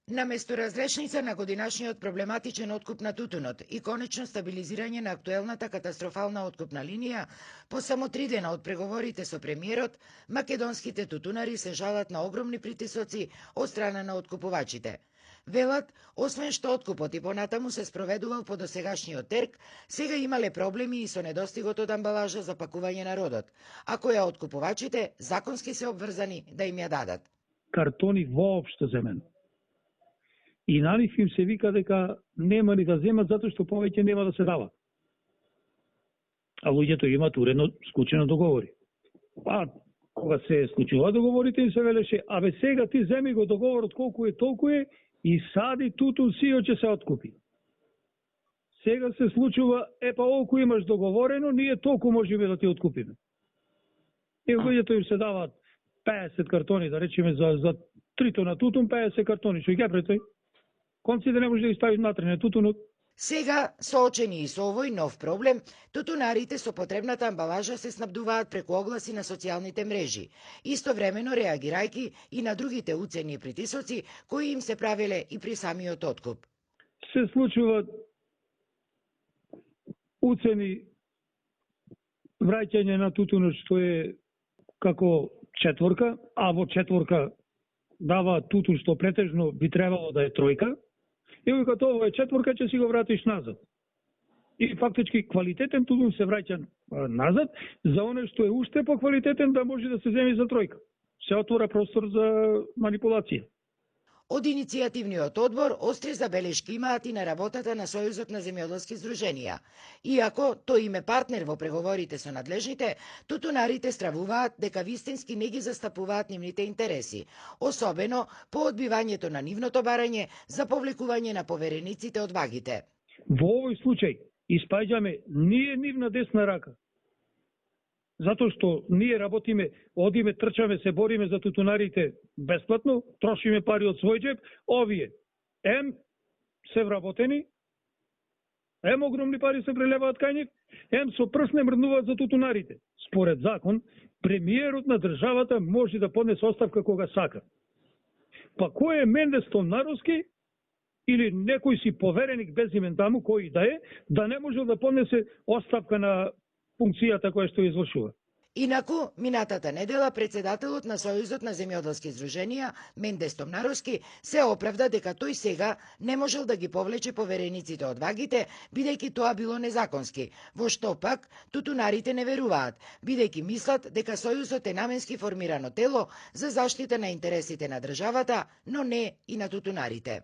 Наместо разрешница на годинашниот проблематичен откуп на тутунот и конечно стабилизирање на актуелната катастрофална откупна линија, по само 3 дена од преговорите со премиерот, македонските тутунари се жалат на огромни притисоци од страна на откупувачите. Велат, освен што откупот и понатаму се спроведувал по досегашниот терк, сега имале проблеми и со недостигот од амбалажа за пакување на родот, а која откупувачите законски се обврзани да им ја дадат. Картони воопшто земен. И на нив им се вика дека нема ни да земат затоа што повеќе нема да се дава. А луѓето имат уредно склучено договори. Па, кога се склучува договорите им се велеше, абе сега ти земи го договорот колку е толку е и сади тутун сио ќе се откупи. Сега се случува, епа олку имаш договорено, ние толку можеме да ти откупиме. И луѓето им се даваат 50 картони, да речеме за 3 тона тутун, 50 картони, што ќе тој? Конци да не може да ги стави натре на тутунот. Сега, соочени и со овој нов проблем, тутунарите со потребната амбалажа се снабдуваат преку огласи на социјалните мрежи, истовремено реагирајќи и на другите уцени и притисоци кои им се правеле и при самиот откуп. Се случуваат уцени враќање на тутунот што е како четворка, а во четворка дава тутун што претежно би требало да е тројка, и кога тоа е четворка, ќе си го вратиш назад. И фактички квалитетен тутун се враќа назад, за оне што е уште поквалитетен да може да се земи за тројка. Се отвора простор за манипулација. Од иницијативниот одбор остри забелешки имаат и на работата на Сојузот на земјоделски здруженија. Иако тој им е партнер во преговорите со надлежните, тутунарите стравуваат дека вистински не ги застапуваат нивните интереси, особено по одбивањето на нивното барање за повлекување на поверениците од вагите. Во овој случај испаѓаме ние нивна десна рака. Затоа што ние работиме, одиме, трчаме, се бориме за тутунарите бесплатно, трошиме пари од свој джеб, овие се вработени, огромни пари се прелеваат кај нив, со прст не мрднуваат за тутунарите. Според закон, премиерот на државата може да поднесе оставка кога сака. Па кој е Менде Стомнаровски или некој си повереник без имен таму, кој да не може да поднесе оставка на функцијата која што извршува. Инаку, минатата недела председателот на Сојузот на земјоделски здруженија, Менде Стомнаровски, се оправда дека тој сега не можел да ги повлече поверениците од вагите, бидејќи тоа било незаконски, во што пак тутунарите не веруваат, бидејќи мислат дека Сојузот е наменски формирано тело за заштита на интересите на државата, но не и на тутунарите.